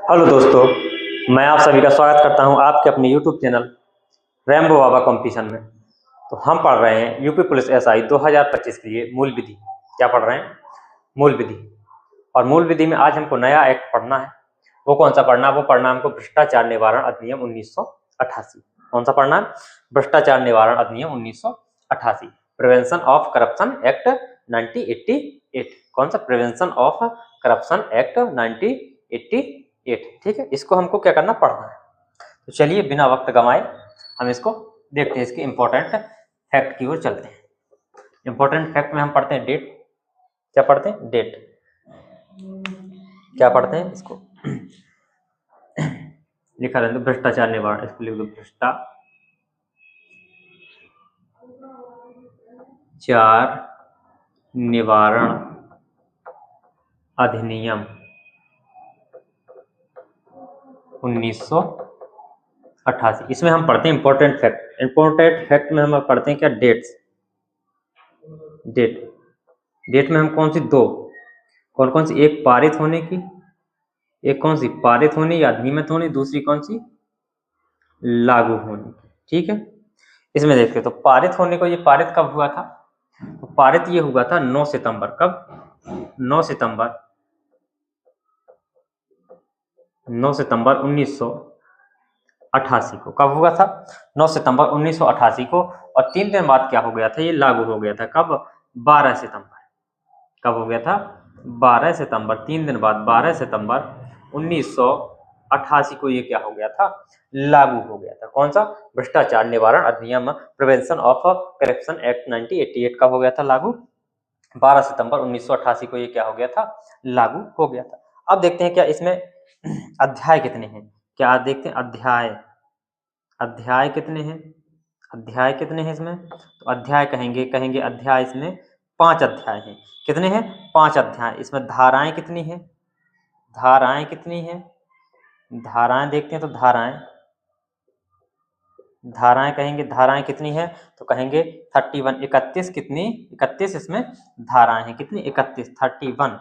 Hello दोस्तों, मैं आप सभी का स्वागत करता हूं आपके अपने यूट्यूब चैनल रैम्बो बाबा कंपटीशन में। तो हम पढ़ रहे हैं यूपी पुलिस एसआई 2025 के लिए मूल विधि। क्या पढ़ रहे हैं? मूल विधि। और मूल विधि में आज हमको नया एक्ट पढ़ना है। वो कौन सा पढ़ना है? वो पढ़ना हमको भ्रष्टाचार निवारण अधिनियम 1988। कौन सा पढ़ना है? भ्रष्टाचार निवारण अधिनियम 1988, प्रिवेंशन ऑफ करप्शन एक्ट 1988। कौन सा? Prevention of corruption act 1988। ठीक है, इसको हमको क्या करना? पढ़ना है। तो चलिए बिना वक्त गंवाए हम इसको देखते हैं। इसके इंपॉर्टेंट फैक्ट की ओर चलते हैं। इंपॉर्टेंट फैक्ट में हम पढ़ते हैं डेट। क्या पढ़ते हैं? डेट। क्या पढ़ते हैं इसको? लिखा रहता है भ्रष्टाचार निवारण, इसको लिख दो भ्रष्टाचार निवारण अधिनियम 1988। इसमें हम पढ़ते हैं इंपॉर्टेंट फैक्ट। इंपॉर्टेंट फैक्ट में हम पढ़ते हैं क्या? डेट्स। डेट। डेट में हम कौन सी दो, कौन कौन सी? एक पारित होने की, एक कौन सी? पारित होने या नियमित होने, दूसरी कौन सी? लागू होने। ठीक है, इसमें देखते तो पारित होने को, ये पारित कब हुआ था? तो पारित ये हुआ था 9 सितंबर। कब? 9 सितंबर 1988 को। कब हुआ था? 9 सितंबर 1988 को। और 3 दिन बाद क्या हो गया था? ये लागू हो गया था। कब? 12 सितंबर। कब हो गया था? 12 सितंबर। 3 दिन बाद 12 सितंबर 1988 को ये क्या हो गया था? लागू हो गया था। कौन सा? भ्रष्टाचार निवारण अधिनियम, प्रिवेंशन ऑफ करप्शन एक्ट 1988 का हो गया था लागू। 12 सितंबर 1988 को ये क्या हो गया था? लागू हो गया था। अब देखते हैं क्या इसमें अध्याय कितने हैं। क्या देखते हैं? अध्याय कितने हैं? अध्याय कितने हैं इसमें? तो अध्याय कहेंगे अध्याय इसमें 5 अध्याय हैं। कितने हैं? 5 अध्याय। इसमें धाराएं कितनी हैं? धाराएं कितनी हैं? धाराएं देखते हैं तो धाराएं कहेंगे, धाराएं कितनी है? तो कहेंगे 31। 31 कितनी? 31 इसमें धाराएं हैं। कितनी? 31। 31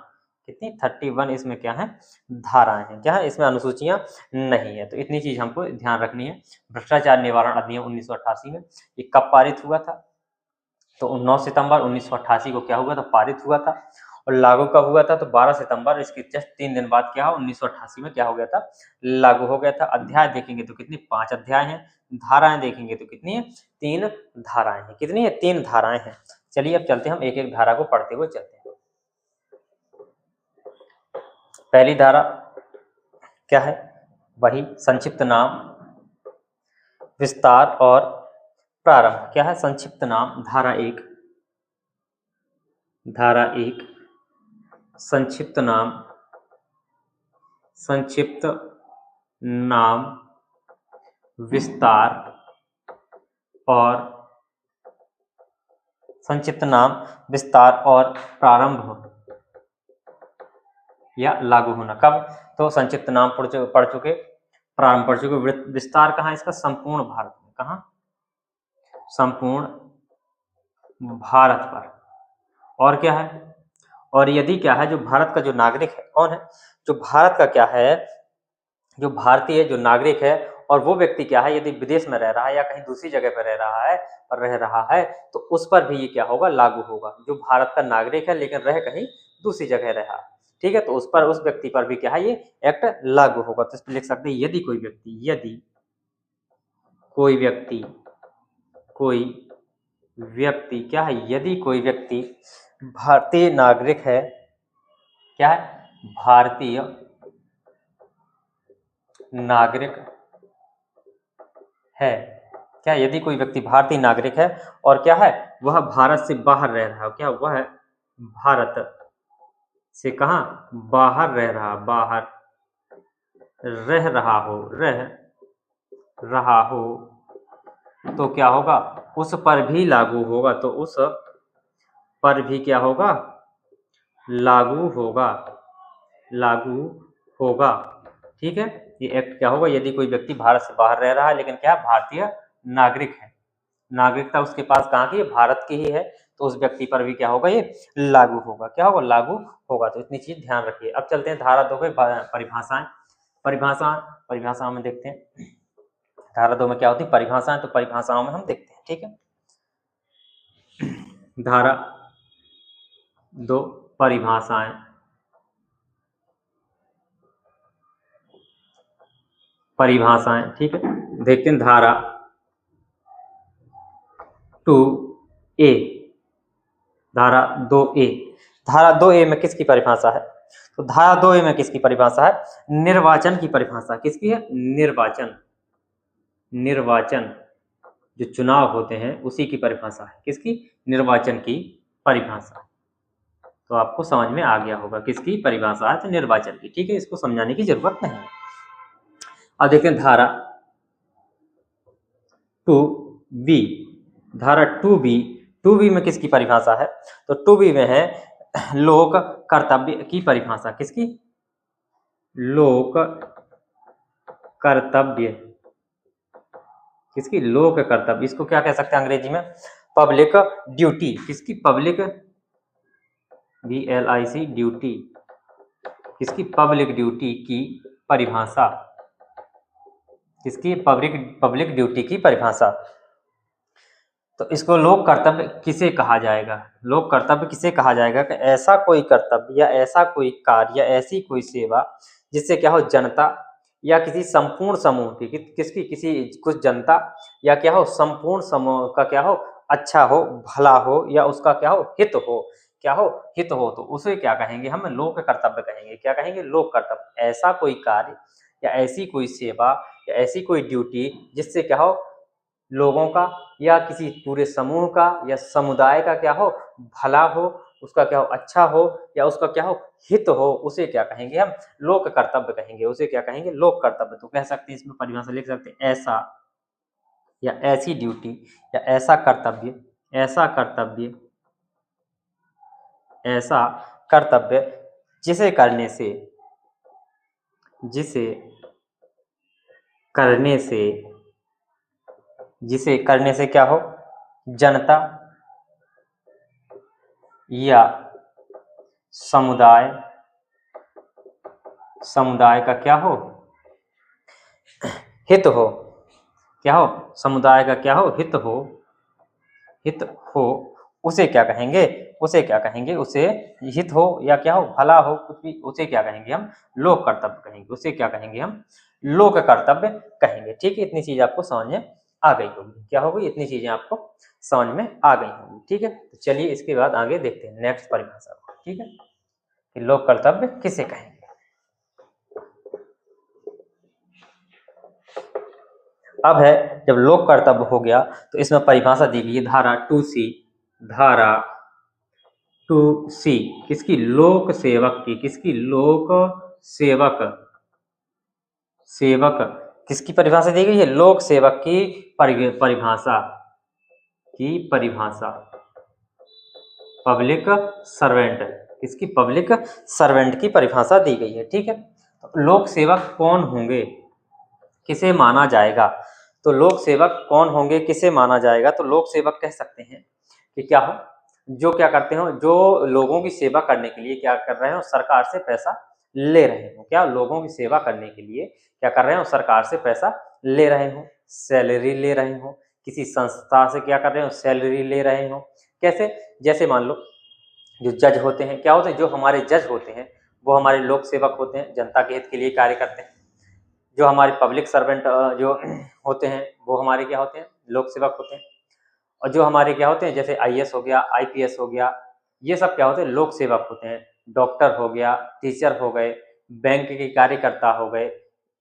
कितनी? 31 इसमें क्या है? धाराएं हैं। क्या है? इसमें अनुसूचियां नहीं है। तो इतनी चीज हमको ध्यान रखनी है। भ्रष्टाचार निवारण अधिनियम 1988 में ये कब पारित हुआ था? तो 9 सितंबर 1988 को क्या हुआ था? पारित हुआ था। और लागू कब हुआ था? तो 12 सितंबर, इसके जस्ट 3 दिन बाद क्या हुआ? 1988 में क्या हो गया था? लागू हो गया था। अध्याय देखेंगे तो कितनी? 5 अध्याय हैं। धाराएं देखेंगे तो कितनी है? 3 धाराएं हैं। कितनी है? 3 धाराएं हैं। चलिए अब चलते हैं, हम एक एक धारा को पढ़ते हुए चलते हैं। पहली धारा क्या है? वही संक्षिप्त नाम, विस्तार और प्रारंभ। क्या है? संक्षिप्त नाम। धारा 1 संक्षिप्त नाम, विस्तार और प्रारंभ या लागू होना। कब? तो संक्षिप्त नाम पढ़ चुके, प्रारंभ पढ़ चुके, विस्तार कहाँ? इसका संपूर्ण भारत में। कहाँ? संपूर्ण भारत पर। और क्या है? और यदि क्या है, जो भारत का जो नागरिक है, कौन है? जो भारत का क्या है, जो भारतीय जो नागरिक है, और वो व्यक्ति क्या है, यदि विदेश में रह रहा है या कहीं दूसरी जगह पर रह रहा है तो उस पर भी ये क्या होगा? लागू होगा। जो भारत का नागरिक है लेकिन रह कहीं दूसरी जगह रहा, ठीक है, तो उस पर, उस व्यक्ति पर भी क्या है? ये एक्ट लागू होगा। तो इस पर लिख सकते हैं यदि कोई व्यक्ति क्या है? यदि कोई व्यक्ति भारतीय नागरिक है, क्या है? भारतीय नागरिक है। क्या? यदि कोई व्यक्ति भारतीय नागरिक है और क्या है? वह भारत से बाहर रह रहा हो। क्या? वह भारत से कहाँ? बाहर रह रहा हो तो क्या होगा? उस पर भी लागू होगा। तो उस पर भी क्या होगा? लागू होगा। ठीक है, ये एक्ट क्या होगा? यदि कोई व्यक्ति भारत से बाहर रह रहा है लेकिन क्या? भारतीय नागरिक है, नागरिकता उसके पास कहाँ की है? भारत की ही है, तो उस व्यक्ति पर भी क्या होगा? ये लागू होगा। क्या होगा? लागू होगा। तो इतनी चीज ध्यान रखिए। अब चलते हैं धारा 2 पे, परिभाषाएं। परिभाषा, परिभाषा में देखते हैं धारा 2 में क्या होती है परिभाषाएं, तो परिभाषाओं में हम देखते हैं। ठीक है, धारा 2 परिभाषाएं, परिभाषाएं। ठीक है, देखते हैं धारा 2A, धारा 2A, धारा 2A में किसकी परिभाषा है? तो धारा 2A में किसकी परिभाषा है? निर्वाचन की परिभाषा। किसकी है? निर्वाचन, निर्वाचन जो चुनाव होते हैं उसी की परिभाषा है। किसकी? निर्वाचन की परिभाषा। तो आपको समझ में आ गया होगा किसकी परिभाषा है, तो निर्वाचन की। ठीक है, इसको समझाने की जरूरत नहीं है। अब देखते हैं धारा 2B, धारा 2B में किसकी परिभाषा है? तो 2B में है लोक कर्तव्य की परिभाषा। किसकी? लोक कर्तव्य। किसकी? लोक कर्तव्य। इसको क्या कह सकते हैं अंग्रेजी में? Public duty. किसकी? Public, VLIC duty. किसकी? पब्लिक ड्यूटी की परिभाषा। किसकी? पब्लिक ड्यूटी की परिभाषा। तो इसको लोक कर्तव्य किसे कहा जाएगा? लोक कर्तव्य किसे कहा जाएगा कि ऐसा कोई कर्तव्य या ऐसा कोई कार्य या ऐसी कोई सेवा जिससे क्या हो जनता या किसी संपूर्ण समूह की, किसकी? किसी कुछ जनता या क्या हो संपूर्ण समूह का क्या हो अच्छा हो, भला हो, या उसका क्या हो हित हो। क्या हो? हित हो। तो उसे क्या कहेंगे हम? लोक कर्तव्य कहेंगे। क्या कहेंगे? लोक कर्तव्य। ऐसा कोई कार्य या ऐसी कोई सेवा या ऐसी कोई ड्यूटी जिससे क्या हो लोगों का या किसी पूरे समूह का या समुदाय का क्या हो भला हो, उसका क्या हो अच्छा हो, या उसका क्या हो हित हो, उसे क्या कहेंगे हम? लोक कर्तव्य कहेंगे। उसे क्या कहेंगे? लोक कर्तव्य। तो कह सकते हैं, इसमें परिभाषा लिख सकते हैं, ऐसा या ऐसी ड्यूटी या ऐसा कर्तव्य, ऐसा कर्तव्य, ऐसा कर्तव्य जिसे करने से, जिसे करने से, जिसे करने से क्या हो जनता या समुदाय, समुदाय का क्या हो हित हो। क्या हो? समुदाय का क्या हो हित हो, हित हो। उसे क्या कहेंगे? उसे क्या कहेंगे? उसे हित हो या क्या हो भला हो कुछ भी, उसे क्या कहेंगे हम? लोक कर्तव्य कहेंगे। उसे क्या कहेंगे हम? लोक कर्तव्य कहेंगे। ठीक है, इतनी चीज आपको समझ में आ गई होगी। क्या हो गई? इतनी चीजें आपको समझ में आ गई होंगी। ठीक है, तो चलिए इसके बाद आगे देखते हैं नेक्स्ट परिभाषा को। ठीक है, कि लोक कर्तव्य किसे कहेंगे। अब है जब लोक कर्तव्य हो गया तो इसमें परिभाषा दी गई है धारा 2C, धारा 2C किसकी? लोक सेवक की। किसकी? लोक सेवक, सेवक किसकी परिभाषा दी गई है? लोक सेवक की परिभाषा, की परिभाषा। पब्लिक सर्वेंट, किसकी? पब्लिक सर्वेंट की परिभाषा दी गई है। ठीक है, तो लोक सेवक कौन होंगे, किसे माना जाएगा? तो लोक सेवक कौन होंगे, किसे माना जाएगा? तो लोक सेवक कह सकते हैं कि क्या हो जो क्या करते हो, जो लोगों की सेवा करने के लिए क्या कर रहे हो सरकार से पैसा ले रहे हो। क्या? लोगों की सेवा करने के लिए क्या कर रहे हो सरकार से पैसा ले रहे हो, सैलरी ले रहे हो, किसी संस्था से क्या कर रहे हो सैलरी ले रहे हो। कैसे? जैसे मान लो जो जज होते हैं, क्या होते हैं? जो हमारे जज होते हैं वो हमारे लोक सेवक होते हैं, जनता के हित के लिए कार्य करते हैं। जो हमारे पब्लिक सर्वेंट जो होते हैं वो हमारे क्या होते हैं? लोक सेवक होते हैं। और जो हमारे क्या होते हैं जैसे IAS हो गया, IPS हो गया, ये सब क्या होते हैं? लोक सेवक होते हैं। डॉक्टर हो गया, टीचर हो गए, बैंक के कार्यकर्ता हो गए,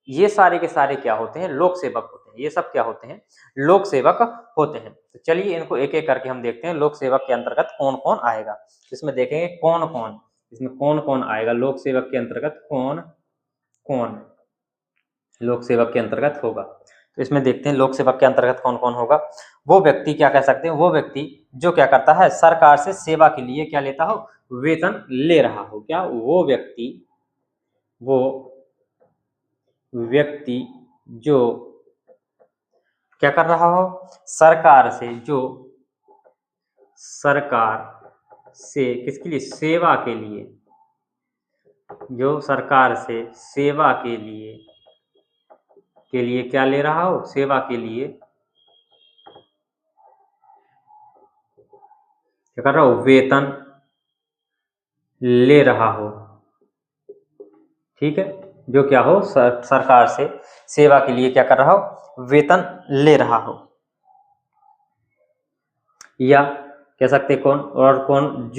ये सारे के सारे क्या होते हैं? लोक सेवक होते हैं। ये सब क्या होते हैं? लोक सेवक होते हैं। तो चलिए इनको एक एक करके हम देखते हैं लोक सेवक के अंतर्गत कौन कौन आएगा। इसमें देखेंगे कौन कौन, इसमें कौन कौन आएगा लोक सेवक के अंतर्गत, कौन कौन लोक सेवक के अंतर्गत होगा। तो इसमें देखते हैं लोक सेवक के अंतर्गत कौन कौन होगा। वो व्यक्ति क्या कह सकते हैं? वो व्यक्ति जो क्या करता है सरकार से सेवा के लिए क्या लेता हो? वेतन ले रहा हो। क्या? वो व्यक्ति जो क्या कर रहा हो सरकार से, जो सरकार से किसके लिए? सेवा के लिए, जो सरकार से सेवा के लिए के लिए क्या ले रहा हो, सेवा के लिए क्या कर रहा हो, वेतन ले रहा हो। ठीक है, जो क्या हो, सरकार से सेवा के लिए क्या कर रहा हो, वेतन ले रहा हो। या कह सकते कौन, और कौन,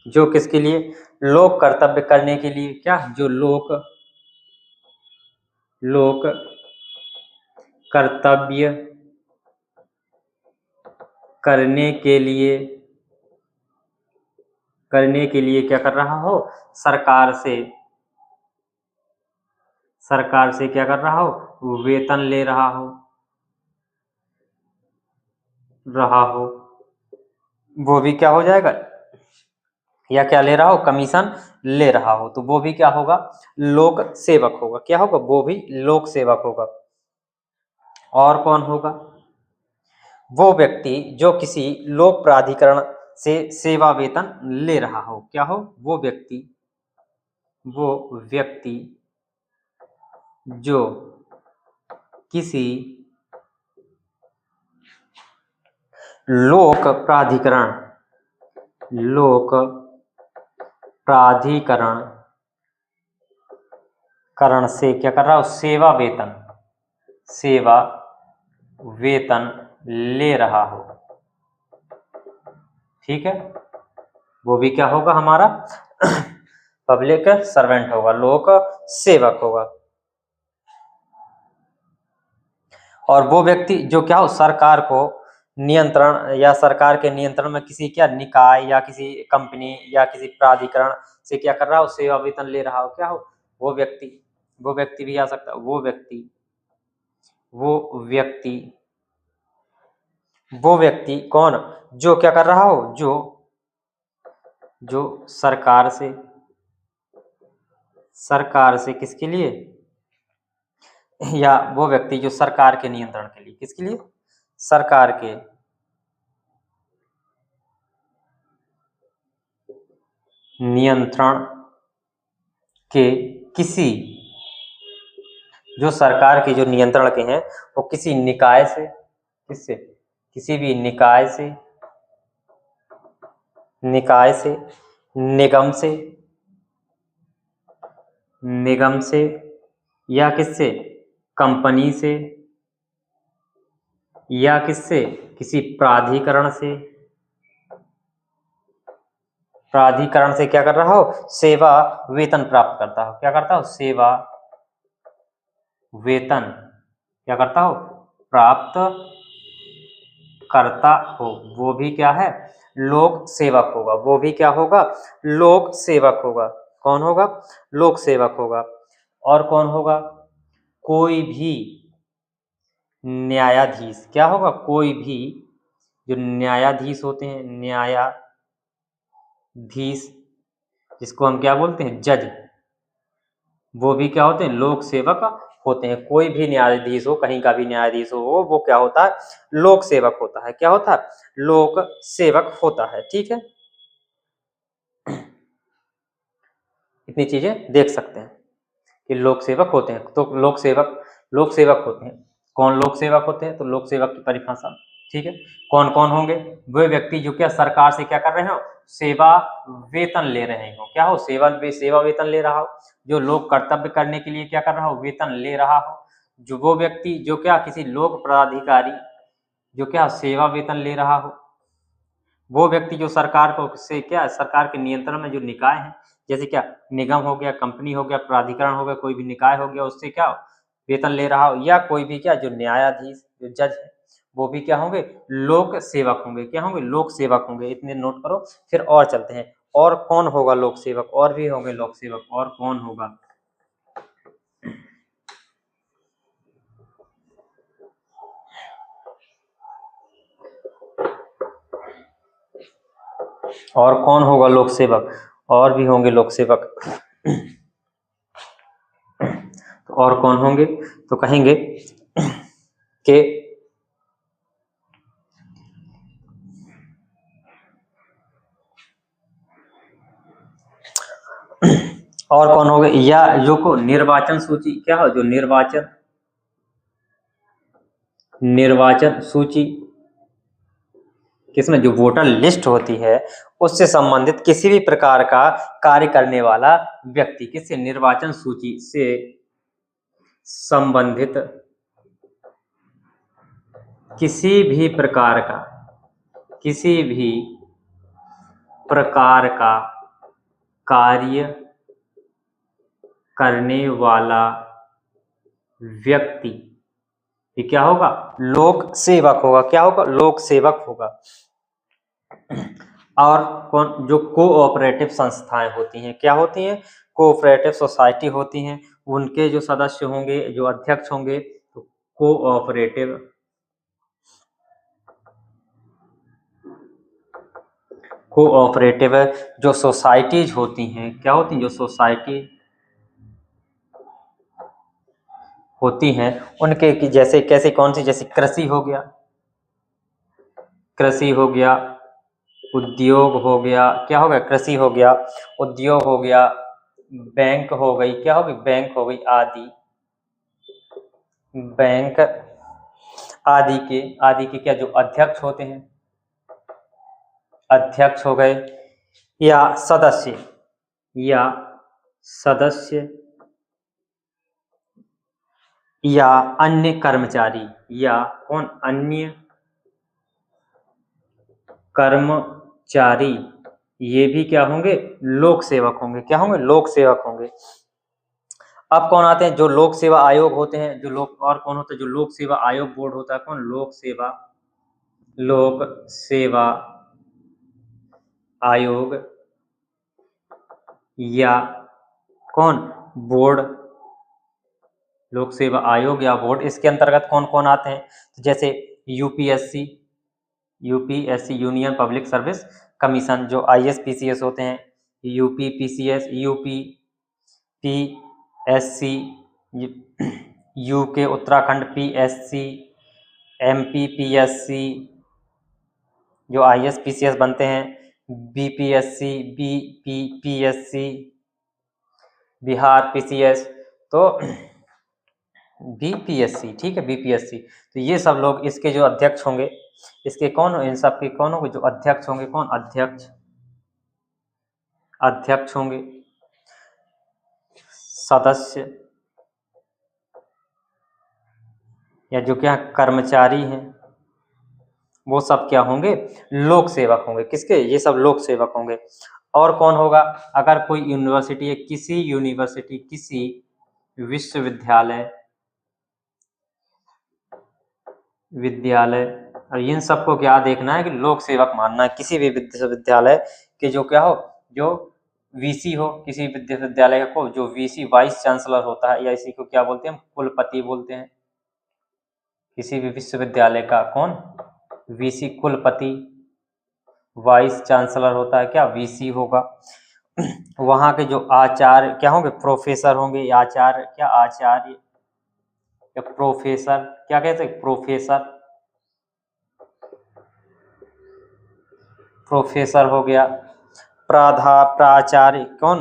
जो किसके लिए, लोक कर्तव्य करने के लिए, क्या, जो लोक कर्तव्य करने के लिए क्या कर रहा हो, सरकार से क्या कर रहा हो, वेतन ले रहा हो, वो भी क्या हो जाएगा, या क्या ले रहा हो, कमीशन ले रहा हो, तो वो भी क्या होगा, लोक सेवक होगा। क्या होगा, वो भी लोक सेवक होगा। और कौन होगा, वो व्यक्ति जो किसी लोक प्राधिकरण से सेवा वेतन ले रहा हो। क्या हो, वो व्यक्ति जो किसी लोक प्राधिकरण से क्या कर रहा हो, सेवा वेतन ले रहा हो। ठीक है, वो भी क्या होगा, हमारा पब्लिक सर्वेंट होगा, लोक सेवक होगा। और वो व्यक्ति जो क्या हो, सरकार को नियंत्रण या सरकार के नियंत्रण में किसी क्या निकाय या किसी कंपनी या किसी प्राधिकरण से क्या कर रहा हो, सेवा वेतन ले रहा हो। क्या हो, वो व्यक्ति भी आ सकता है, वो व्यक्ति कौन, जो क्या कर रहा हो, जो सरकार से किसके लिए, या वो व्यक्ति जो सरकार के नियंत्रण के लिए, किसके लिए, सरकार के नियंत्रण के किसी, जो सरकार के जो नियंत्रण के हैं, वो किसी निकाय से, किसी भी निकाय से, निगम से या किससे, कंपनी से, या किससे, किसी प्राधिकरण से क्या कर रहा हो, सेवा वेतन प्राप्त करता हो। क्या करता हो, सेवा वेतन क्या करता हो, प्राप्त करता हो, वो भी क्या है, लोक सेवक होगा। वो भी क्या होगा, लोक सेवक होगा। कौन होगा, लोक सेवक होगा। और कौन होगा, कोई भी न्यायाधीश। क्या होगा, कोई भी जो न्यायाधीश होते हैं, न्यायाधीश जिसको हम क्या बोलते हैं, जज, वो भी क्या होते हैं, लोक सेवक होते हैं। कोई भी न्यायाधीश हो, कहीं का भी न्यायाधीश हो, वो क्या होता है, लोक सेवक होता है। क्या होता है, लोक सेवक होता है। ठीक है, इतनी चीजें देख सकते हैं कि लोक सेवक होते हैं। तो लोक सेवक होते हैं। कौन लोक सेवक होते हैं, तो लोक सेवक की परिभाषा, ठीक है, कौन कौन होंगे, वे व्यक्ति जो क्या सरकार से क्या कर रहे हो, सेवा वेतन ले रहे हो। क्या हो, सेवा वेतन ले रहा हो, जो लोक कर्तव्य करने के लिए क्या कर रहा हो, वेतन ले रहा हो। जो वो व्यक्ति जो क्या किसी लोक प्राधिकारी जो क्या सेवा वेतन ले रहा हो। वो व्यक्ति जो सरकार को से क्या सरकार के नियंत्रण में जो निकाय है, जैसे क्या निगम हो गया, कंपनी हो गया, प्राधिकरण हो गया, कोई भी निकाय हो गया, उससे क्या वेतन ले रहा हो। या कोई भी क्या जो न्यायाधीश जो जज है, वो भी क्या होंगे, लोक सेवक होंगे। क्या होंगे, लोक सेवक होंगे। इतने नोट करो, फिर और चलते हैं। और कौन होगा लोक सेवक, और भी होंगे लोक सेवक। और कौन होगा, और कौन होगा लोक सेवक, और भी होंगे लोक सेवक। और कौन होंगे, तो कहेंगे कि और कौन होंगे, या जो को निर्वाचन सूची क्या हो, जो निर्वाचन सूची, किसमें जो वोटर लिस्ट होती है उससे संबंधित किसी भी प्रकार का कार्य करने वाला व्यक्ति, किससे, निर्वाचन सूची से संबंधित किसी भी प्रकार का कार्य करने वाला व्यक्ति, ये क्या होगा, लोक सेवक होगा। क्या होगा, लोक सेवक होगा। और कौन, जो कोऑपरेटिव संस्थाएं होती हैं, क्या होती हैं, कोऑपरेटिव सोसाइटी होती हैं, उनके जो सदस्य होंगे, जो अध्यक्ष होंगे, तो कोऑपरेटिव जो सोसाइटीज होती हैं, क्या होती हैं, जो सोसाइटी होती हैं उनके की जैसे कैसे, कौन सी, जैसे कृषि हो गया, उद्योग हो गया, क्या हो गया, कृषि हो गया, उद्योग हो गया, बैंक हो गई, क्या होगी, बैंक हो गई आदि, बैंक आदि के क्या, जो अध्यक्ष होते हैं, अध्यक्ष हो गए, या सदस्य या अन्य कर्मचारी, या कौन, अन्य कर्मचारी, ये भी क्या होंगे, लोक सेवक होंगे। क्या होंगे, लोक सेवक होंगे। अब कौन आते हैं, जो लोक सेवा आयोग होते हैं, जो लोक, और कौन होता है, जो लोक सेवा आयोग बोर्ड होता है, कौन, लोक सेवा आयोग, या कौन, बोर्ड, लोक सेवा आयोग या बोर्ड। इसके अंतर्गत कौन कौन आते हैं, तो जैसे UPSC, union public service commission, जो ISPCS होते हैं, UPPCS, UPPSC, UK Uttarakhand PSC, MPPSC, जो ISPCS बनते हैं, BPSC, BPPSC, बिहार PCS, तो BPSC, ठीक है, BPSC। तो ये सब लोग इसके जो अध्यक्ष होंगे, इसके कौन, इन सब के कौन होंगे, जो अध्यक्ष होंगे, कौन, अध्यक्ष होंगे, सदस्य या जो क्या कर्मचारी हैं, वो सब क्या होंगे, लोक सेवक होंगे। किसके, ये सब लोक सेवक होंगे। और कौन होगा, अगर कोई यूनिवर्सिटी है, किसी विश्वविद्यालय, और इन सबको क्या देखना है कि लोक सेवक मानना है। किसी भी विश्वविद्यालय के जो क्या हो, जो VC हो, किसी विश्वविद्यालय को जो VC वाइस चांसलर होता है, या इसी को क्या बोलते हैं, कुलपति बोलते हैं। किसी भी विश्वविद्यालय का कौन, VC कुलपति, वाइस चांसलर होता है क्या, VC होगा। वहाँ के जो आचार्य क्या होंगे, प्रोफेसर होंगे, आचार्य क्या, आचार्य या प्रोफेसर, क्या कहते हैं, प्रोफेसर हो गया। प्राचार्य कौन,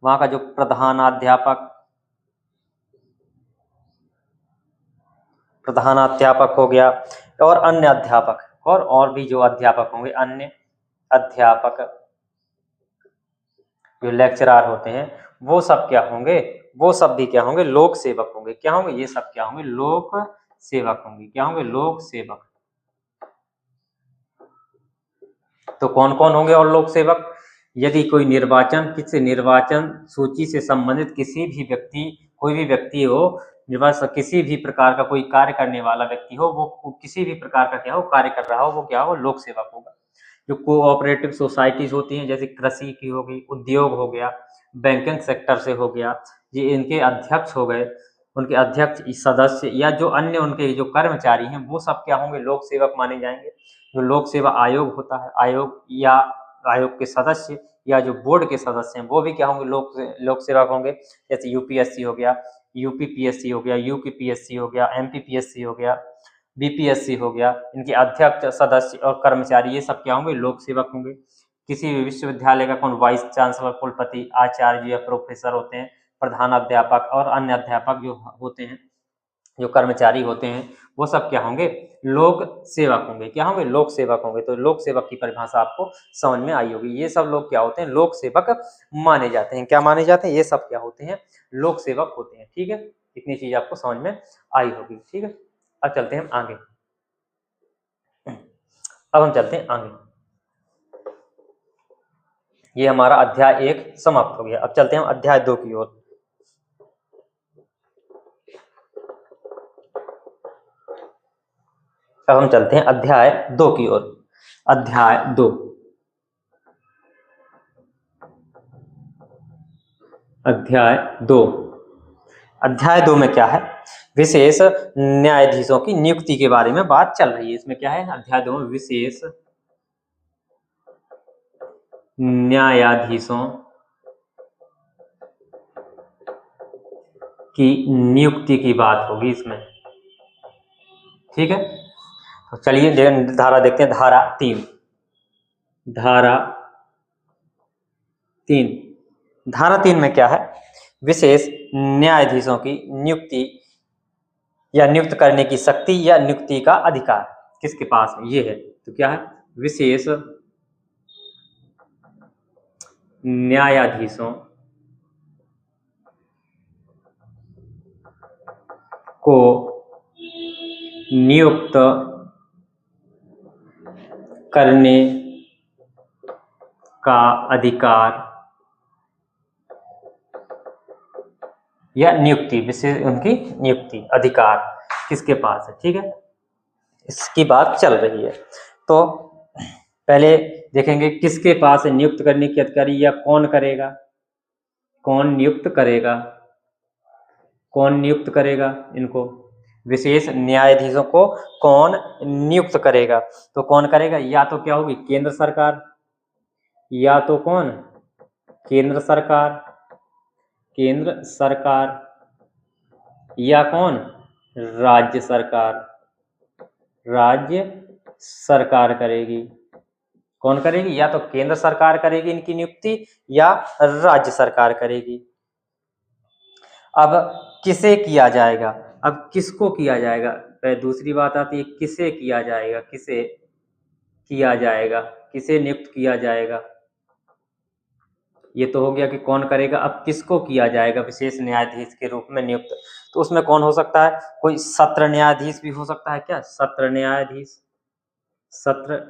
वहाँ का जो प्रधानाध्यापक हो गया, और अन्य अध्यापक, और भी जो अध्यापक होंगे, अन्य अध्यापक जो लेक्चरार होते हैं, वो सब क्या होंगे, वो सब भी क्या होंगे, लोक सेवक होंगे। क्या होंगे, ये सब क्या होंगे, लोक सेवक होंगे। क्या होंगे, लोक सेवक। तो कौन कौन होंगे और लोक सेवक, यदि कोई निर्वाचन सूची से संबंधित कोई भी व्यक्ति हो, किसी भी प्रकार का कोई कार्य करने वाला व्यक्ति हो, वो किसी भी प्रकार का क्या हो, कार्य कर रहा हो, वो क्या हो, लोक सेवक होगा। जो कोऑपरेटिव सोसाइटीज होती हैं, जैसे कृषि की हो गई, उद्योग हो गया, बैंकिंग सेक्टर से हो गया, ये इनके अध्यक्ष हो गए, उनके अध्यक्ष, सदस्य या जो अन्य उनके जो कर्मचारी हैं, वो सब क्या होंगे, लोक सेवक माने जाएंगे। जो लोक सेवा आयोग होता है, आयोग के सदस्य या जो बोर्ड के सदस्य हैं, वो भी क्या होंगे, लोक सेवक होंगे। जैसे यूपीएससी हो गया, यूपीपीएससी हो गया, यूपीपीएससी हो गया, एमपीपीएससी हो गया, बीपीएससी हो गया, इनके अध्यक्ष, सदस्य और कर्मचारी, ये सब क्या होंगे, लोक सेवक होंगे। किसी भी विश्वविद्यालय का कौन, वाइस चांसलर, कुलपति, आचार्य या प्रोफेसर होते हैं, प्रधान अध्यापक और अन्य अध्यापक जो होते हैं, जो कर्मचारी होते हैं वो सब क्या होंगे, लोक सेवक होंगे। क्या होंगे, लोक सेवक होंगे। तो लोक सेवक की परिभाषा आपको समझ में आई होगी। ये सब लोग क्या होते हैं, लोक सेवक माने जाते हैं। क्या माने जाते हैं, ये सब क्या होते हैं, लोक सेवक होते हैं। ठीक है, इतनी चीज आपको समझ में आई होगी। ठीक है, अब चलते हैं आगे। अब हम चलते हैं आगे। ये हमारा अध्याय 1 समाप्त हो गया। अब चलते हैं हम अध्याय 2 की ओर। अब हम चलते हैं अध्याय 2 की ओर। अध्याय 2, अध्याय 2, अध्याय 2 में क्या है, विशेष न्यायाधीशों की नियुक्ति के बारे में बात चल रही है। इसमें क्या है, अध्याय 2 में विशेष न्यायाधीशों की नियुक्ति की बात होगी इसमें। ठीक है, तो चलिए धारा देखते हैं। धारा 3, धारा 3, धारा 3 में क्या है, विशेष न्यायाधीशों की नियुक्ति या नियुक्त करने की शक्ति या नियुक्ति का अधिकार किसके पास है, ये है। तो क्या है, विशेष न्यायाधीशों को नियुक्त करने का अधिकार या नियुक्ति, विशेष उनकी नियुक्ति अधिकार किसके पास है। ठीक है, इसकी बात चल रही है। तो पहले देखेंगे किसके पास है नियुक्त करने की अधिकारी, या कौन करेगा, कौन नियुक्त करेगा, कौन नियुक्त करेगा इनको, विशेष न्यायाधीशों को कौन नियुक्त करेगा। तो कौन करेगा, या तो क्या होगी केंद्र सरकार, या तो कौन, केंद्र सरकार, केंद्र सरकार, या कौन, राज्य सरकार, राज्य सरकार करेगी। कौन करेगी, या तो केंद्र सरकार करेगी इनकी नियुक्ति, या राज्य सरकार करेगी। अब किसे किया जाएगा, अब किसको किया जाएगा, दूसरी बात आती है किसे किया जाएगा, किसे किया जाएगा, किसे नियुक्त किया जाएगा। ये तो हो गया कि कौन करेगा। अब किसको किया जाएगा विशेष न्यायाधीश के रूप में नियुक्त, तो उसमें कौन हो सकता है, कोई सत्र न्यायाधीश भी हो सकता है। क्या, सत्र न्यायाधीश, सत्र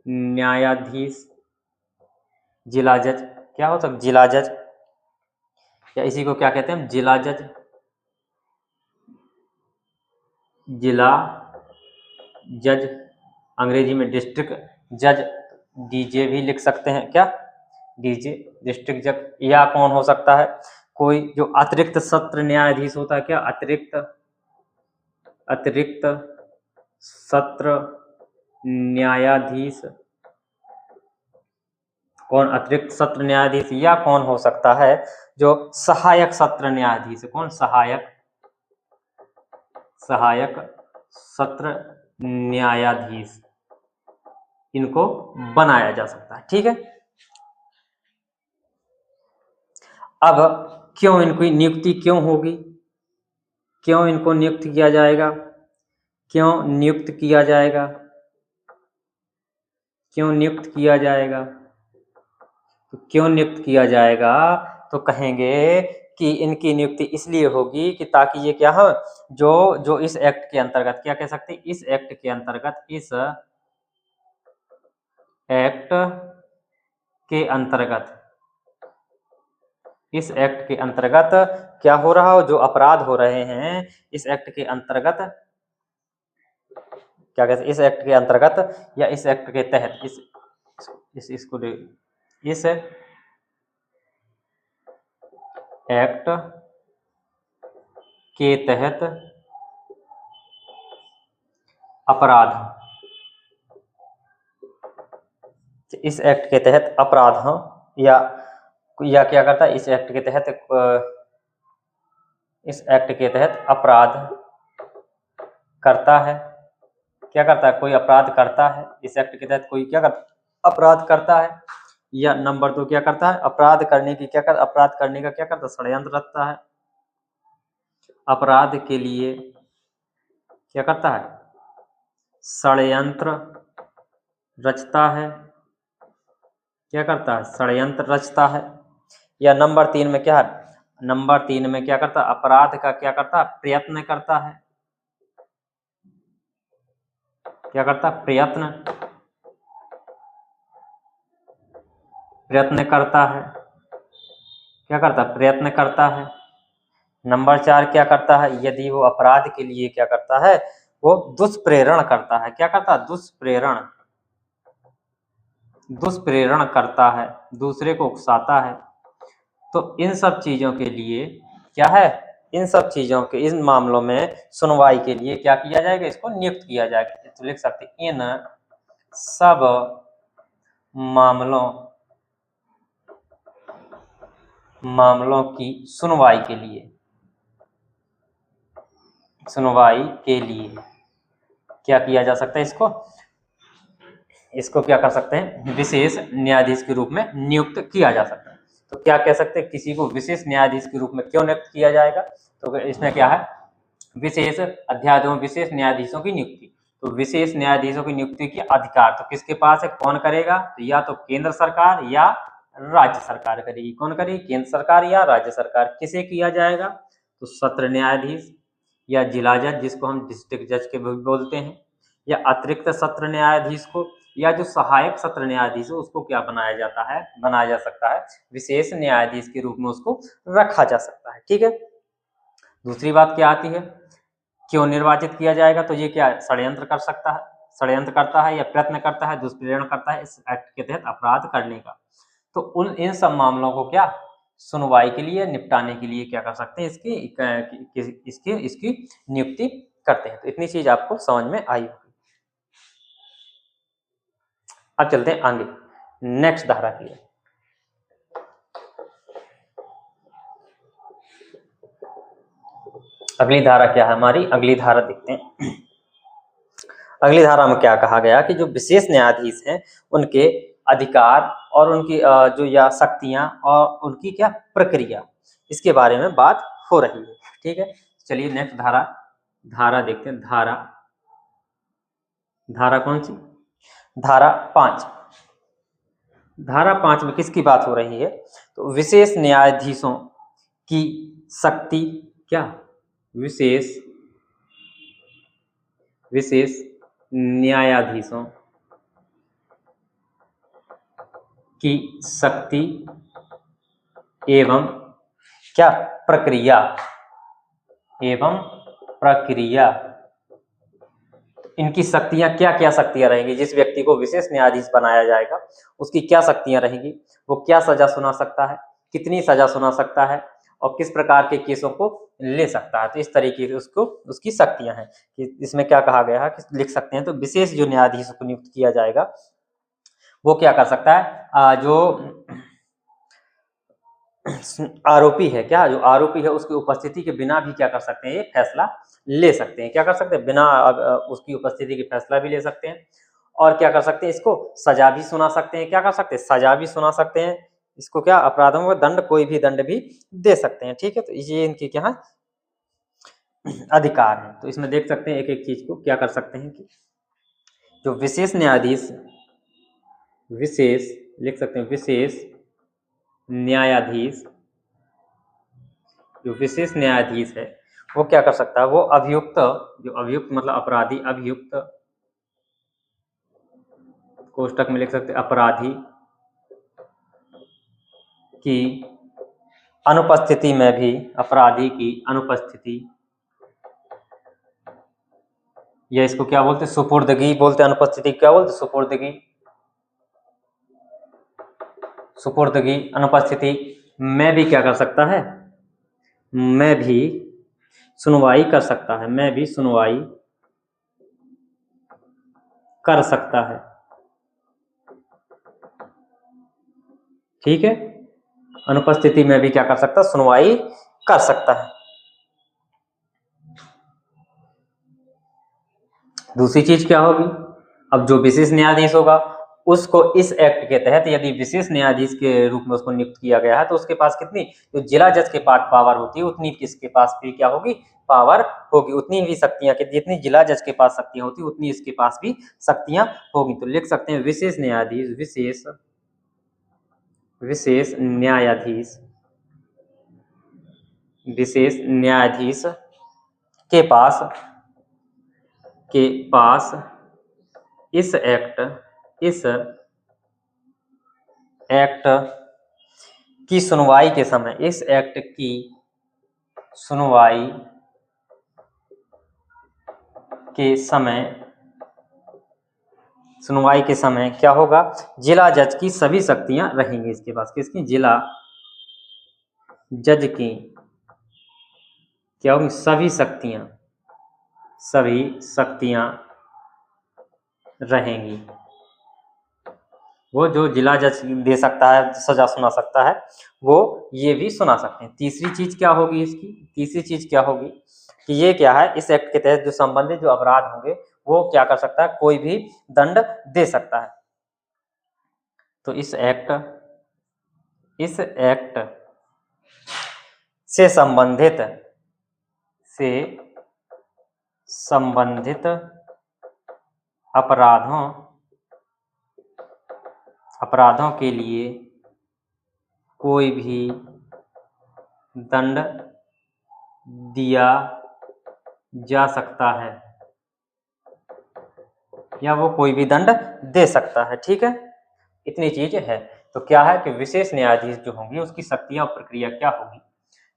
न्यायाधीश, जिला जज, क्या हो सकता, जिला जज, या इसी को क्या कहते हैं, जिला जज, जिला जज, अंग्रेजी में डिस्ट्रिक्ट जज, डीजे भी लिख सकते हैं। क्या, डीजे, डिस्ट्रिक्ट जज। या कौन हो सकता है, कोई जो अतिरिक्त सत्र न्यायाधीश होता है। क्या, अतिरिक्त, अतिरिक्त सत्र न्यायाधीश, कौन, अतिरिक्त सत्र न्यायाधीश। या कौन हो सकता है, जो सहायक सत्र न्यायाधीश, कौन, सहायक, सहायक सत्र न्यायाधीश, इनको बनाया जा सकता है। ठीक है, अब क्यों इनकी नियुक्ति क्यों होगी, क्यों इनको नियुक्त किया जाएगा, क्यों नियुक्त किया जाएगा, क्यों नियुक्त किया जाएगा, तो क्यों नियुक्त किया जाएगा, तो कहेंगे कि इनकी नियुक्ति इसलिए होगी कि ताकि ये क्या हो, जो जो इस एक्ट के अंतर्गत, क्या कह सकते हैं, इस एक्ट के अंतर्गत, इस एक्ट के अंतर्गत, इस एक्ट के अंतर्गत क्या हो रहा हो, जो अपराध हो रहे हैं इस एक्ट के अंतर्गत, क्या कहते हैं, इस एक्ट के अंतर्गत या इस एक्ट के तहत, इसको इस एक्ट के तहत अपराध, इस एक्ट के तहत अपराध हो, या क्या करता है, इस एक्ट के तहत, इस एक्ट के तहत अपराध करता है। क्या करता है, कोई अपराध करता है, इस एक्ट के तहत कोई क्या करता, अपराध करता है। या नंबर 2 क्या करता है, अपराध करने की, क्या करता, अपराध करने का क्या करता, षड्यंत्र रचता है। अपराध के लिए क्या करता है, षड्यंत्र रचता है, क्या करता है, षड्यंत्र रचता है। या नंबर 3 में क्या है, नंबर 3 में क्या करता है, अपराध का क्या करता है, प्रयत्न करता है, क्या करता है, प्रयत्न करता है, क्या करता है, प्रयत्न करता है। नंबर 4 क्या करता है, यदि वो अपराध के लिए क्या करता है, वो दुष्प्रेरण करता है, क्या करता है, दुष्प्रेरण करता है, दूसरे को उकसाता है। तो इन सब चीजों के लिए क्या है, इन सब चीजों के, इन मामलों में सुनवाई के लिए क्या किया जाएगा, इसको नियुक्त किया जाएगा। तो लिख सकते इन सब मामलों की सुनवाई के लिए क्या किया जा सकता है, इसको क्या कर सकते हैं, विशेष न्यायाधीश के रूप में नियुक्त किया जा सकता है। तो क्या कह सकते हैं, किसी को विशेष न्यायाधीश के रूप में क्यों नियुक्त किया जाएगा, तो इसमें क्या है, विशेष अध्यादेशों, विशेष न्यायाधीशों की नियुक्ति। तो विशेष न्यायाधीशों की नियुक्ति के अधिकार तो किसके पास है, कौन करेगा, तो या तो केंद्र सरकार या राज्य सरकार करेगी। कौन करेगी, केंद्र सरकार या राज्य सरकार। किसे किया जाएगा, तो सत्र न्यायाधीश या जिला जज, जिसको हम डिस्ट्रिक्ट जज के भी बोलते हैं, या अतिरिक्त सत्र न्यायाधीश को, या जो सहायक सत्र न्यायाधीश है उसको क्या बनाया जा सकता है, विशेष न्यायाधीश के रूप में उसको रखा जा सकता है। ठीक है। दूसरी बात क्या आती है, क्यों निर्वाचित किया जाएगा, तो ये क्या षड्यंत्र करता है या प्रयत्न करता है, दुष्प्रेरण करता है इस एक्ट के तहत अपराध करने का। तो इन सब मामलों को क्या सुनवाई के लिए, निपटाने के लिए क्या कर सकते हैं, इसकी नियुक्ति करते हैं। तो इतनी चीज आपको समझ में आई होगी। अब चलते हैं आगे नेक्स्ट धारा की। अगली धारा क्या है हमारी, अगली धारा देखते हैं। अगली धारा में क्या कहा गया कि जो विशेष न्यायाधीश हैं उनके अधिकार और उनकी जो या शक्तियां और उनकी क्या प्रक्रिया, इसके बारे में बात हो रही है। ठीक है, चलिए नेक्स्ट धारा देखते हैं। धारा कौन सी, धारा 5। धारा 5 में किसकी बात हो रही है, तो विशेष न्यायाधीशों की शक्ति, क्या विशेष न्यायाधीशों की शक्ति एवं क्या प्रक्रिया, इनकी शक्तियां, क्या शक्तियां रहेंगी, जिस व्यक्ति को विशेष न्यायाधीश बनाया जाएगा उसकी क्या शक्तियां रहेंगी, वो क्या सजा सुना सकता है, कितनी सजा सुना सकता है और किस प्रकार के केसों को ले सकता है। तो इस तरीके से उसकी शक्तियां हैं कि इसमें क्या कहा गया है कि लिख सकते हैं, तो विशेष जो न्यायाधीश को नियुक्त किया जाएगा वो क्या कर सकता है, जो आरोपी है, जो आरोपी है उसकी उपस्थिति के बिना भी क्या कर सकते हैं, ये फैसला ले सकते हैं। क्या कर सकते हैं, बिना उसकी उपस्थिति के फैसला भी ले सकते हैं। और क्या कर सकते हैं, इसको सजा भी सुना सकते हैं। क्या कर सकते हैं, सजा भी सुना सकते हैं। इसको क्या अपराधों को दंड, कोई भी दंड भी दे सकते हैं। ठीक है, तो ये इनकी क्या है अधिकार है। तो इसमें देख सकते हैं एक एक चीज को क्या कर सकते हैं कि जो विशेष न्यायाधीश, लिख सकते हैं विशेष न्यायाधीश, जो विशेष न्यायाधीश है वो क्या कर सकता है, वो अभियुक्त, जो अभियुक्त मतलब अपराधी, अभियुक्त कोष्टक में लिख सकते हैं अपराधी की अनुपस्थिति में भी, अपराधी की अनुपस्थिति, या इसको क्या बोलते हैं, सुपुर्दगी बोलते हैं। अनुपस्थिति क्या बोलते हैं, सुपुर्दगी अनुपस्थिति में भी क्या कर सकता है, मैं भी सुनवाई कर सकता है, मैं भी सुनवाई कर सकता है। ठीक है, अनुपस्थिति में भी क्या कर सकता है, सुनवाई कर सकता है। दूसरी चीज क्या होगी, अब जो विशेष न्यायाधीश होगा उसको इस एक्ट के तहत यदि विशेष न्यायाधीश के रूप में उसको नियुक्त किया गया है तो उसके पास कितनी, जो जिला जज के पास पावर होती है उतनी किसके पास भी क्या होगी, पावर होगी, उतनी ही शक्तियां कि जितनी जिला जज के पास शक्तियां होती उतनी इसके पास भी शक्तियां होगी। तो लिख सकते हैं विशेष न्यायाधीश, विशेष न्यायाधीश, विशेष न्यायाधीश के पास इस एक्ट की सुनवाई के समय, इस एक्ट की सुनवाई के समय क्या होगा, जिला जज की सभी शक्तियां रहेंगी इसके पास, किसकी, जिला जज की क्या होगी, सभी शक्तियां रहेंगी। वो जो जिला जज दे सकता है, सजा सुना सकता है, वो ये भी सुना सकते हैं। तीसरी चीज क्या होगी इसकी, तीसरी चीज क्या होगी कि ये क्या है, इस एक्ट के तहत जो संबंधित जो अपराध होंगे वो क्या कर सकता है, कोई भी दंड दे सकता है। तो इस एक्ट से संबंधित अपराधों के लिए कोई भी दंड दिया जा सकता है, या वो कोई भी दंड दे सकता है। ठीक है, इतनी चीज है। तो क्या है कि विशेष न्यायाधीश जो होंगे उसकी शक्तियां और प्रक्रिया क्या होगी,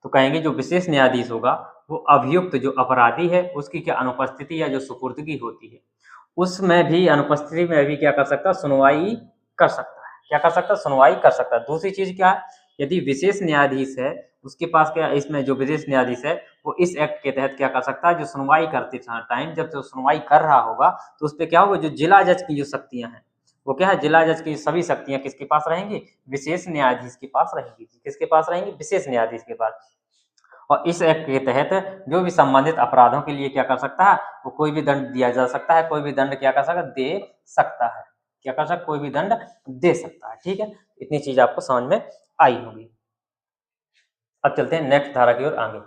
तो कहेंगे जो विशेष न्यायाधीश होगा वो अभियुक्त जो अपराधी है उसकी क्या अनुपस्थिति या जो सुपुर्दगी होती है उसमें भी, अनुपस्थिति में भी क्या कर सकता है, सुनवाई कर सकता है। क्या कर सकता है, सुनवाई कर सकता है। दूसरी चीज क्या है, यदि विशेष न्यायाधीश है उसके पास क्या, इसमें जो विशेष न्यायाधीश है वो इस एक्ट के तहत क्या कर सकता है, जो सुनवाई करते टाइम जब जो सुनवाई कर रहा होगा तो उस पर क्या होगा, जो जिला जज की जो शक्तियां हैं वो क्या है, जिला जज की सभी शक्तियां किसके पास रहेंगी, विशेष न्यायाधीश के पास रहेंगी। किसके पास रहेंगी, विशेष न्यायाधीश के पास। और इस एक्ट के तहत जो भी संबंधित अपराधों के लिए क्या कर सकता है, वो कोई भी दंड दिया जा सकता है, कोई भी दंड क्या कर सकता है, दे सकता है। क्या कर सकता है, कोई भी दंड दे सकता है। ठीक है, इतनी चीज आपको समझ में आई होगी। अब चलते हैं नेक्स्ट धारा की ओर आगे।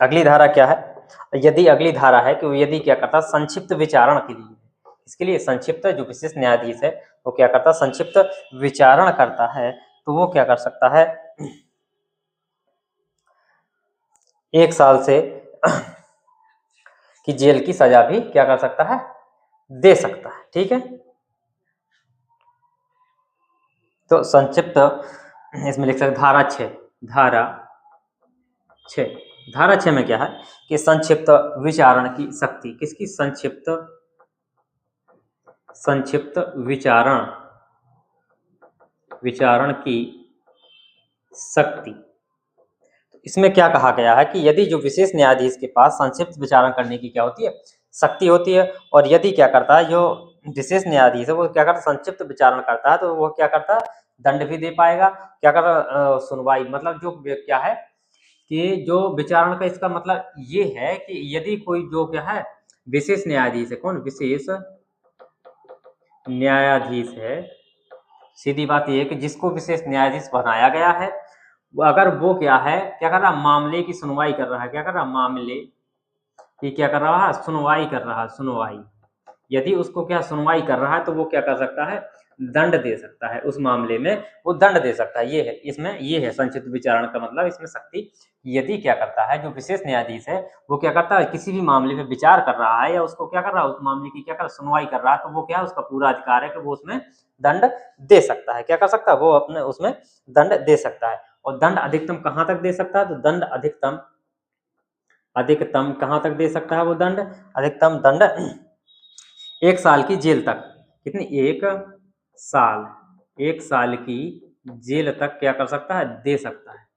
अगली धारा क्या है, यदि अगली धारा है कि यदि क्या करता है, संक्षिप्त विचारण के लिए, इसके लिए संक्षिप्त जो विशेष न्यायाधीश है वो क्या करता है, संक्षिप्त विचारण करता है, तो वो क्या कर सकता है, 1 साल से की जेल की सजा भी क्या कर सकता है, दे सकता है। ठीक है, तो संक्षिप्त इसमें लिख सकते धारा 6, धारा 6 में क्या है कि संक्षिप्त विचारण की शक्ति, किसकी, संक्षिप्त विचारण की शक्ति। इसमें क्या कहा गया है कि यदि जो विशेष न्यायाधीश के पास संक्षिप्त विचारण करने की क्या होती है, शक्ति होती है, और यदि क्या करता है, जो विशेष न्यायाधीश है वो क्या करता है, संक्षिप्त विचारण करता है, तो वो क्या करता है, दंड भी दे पाएगा। क्या करता है, सुनवाई, मतलब जो क्या है कि जो विचारण का इसका मतलब ये है कि यदि कोई जो क्या है विशेष न्यायाधीश है, कौन विशेष न्यायाधीश है, सीधी बात ये है कि जिसको विशेष न्यायाधीश बनाया गया है अगर वो क्या है, क्या कर रहा है, मामले की सुनवाई कर रहा है, क्या कर रहा है, मामले की क्या कर रहा है, सुनवाई कर रहा है, सुनवाई, यदि उसको क्या सुनवाई कर रहा है तो वो क्या कर सकता है, दंड दे सकता है, उस मामले में वो दंड दे सकता है। ये है इसमें, ये है संक्षिप्त विचारण का मतलब, इसमें शक्ति। यदि क्या करता है, जो विशेष न्यायाधीश है वो क्या करता है, किसी भी मामले में विचार कर रहा है या उसको क्या कर रहा है, उस मामले की क्या कर सुनवाई कर रहा है, तो वो क्या है, उसका पूरा अधिकार है कि वो उसमें दंड दे सकता है। क्या कर सकता है, वो अपने उसमें दंड दे सकता है। और दंड अधिकतम कहाँ तक दे सकता है, तो दंड अधिकतम कहाँ तक दे सकता है, वो दंड अधिकतम दंड 1 साल की जेल तक, कितनी, 1 साल की जेल तक क्या कर सकता है, दे सकता है।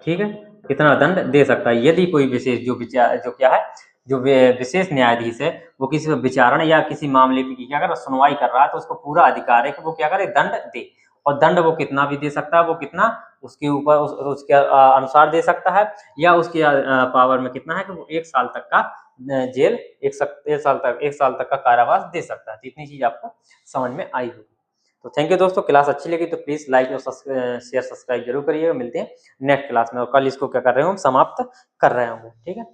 ठीक है, कितना दंड दे सकता है, यदि कोई विशेष जो क्या है, जो विशेष न्यायाधीश है वो किसी विचारण या किसी मामले की क्या कर रहा है, सुनवाई कर रहा है, तो उसको पूरा अधिकार है कि वो क्या करे, दंड दे। और दंड वो कितना भी दे सकता है, वो कितना उसके ऊपर उसके अनुसार दे सकता है, या उसके पावर में कितना है कि वो 1 साल तक का जेल, 1 साल तक का कारावास दे सकता है। तो इतनी चीज आपको समझ में आई होगी। तो थैंक यू दोस्तों, क्लास अच्छी लगी तो प्लीज लाइक और शेयर सब्सक्राइब जरूर करिएगा। मिलते हैं नेक्स्ट क्लास में, और कल इसको क्या कर रहे हो हम समाप्त कर रहे होंगे। ठीक है।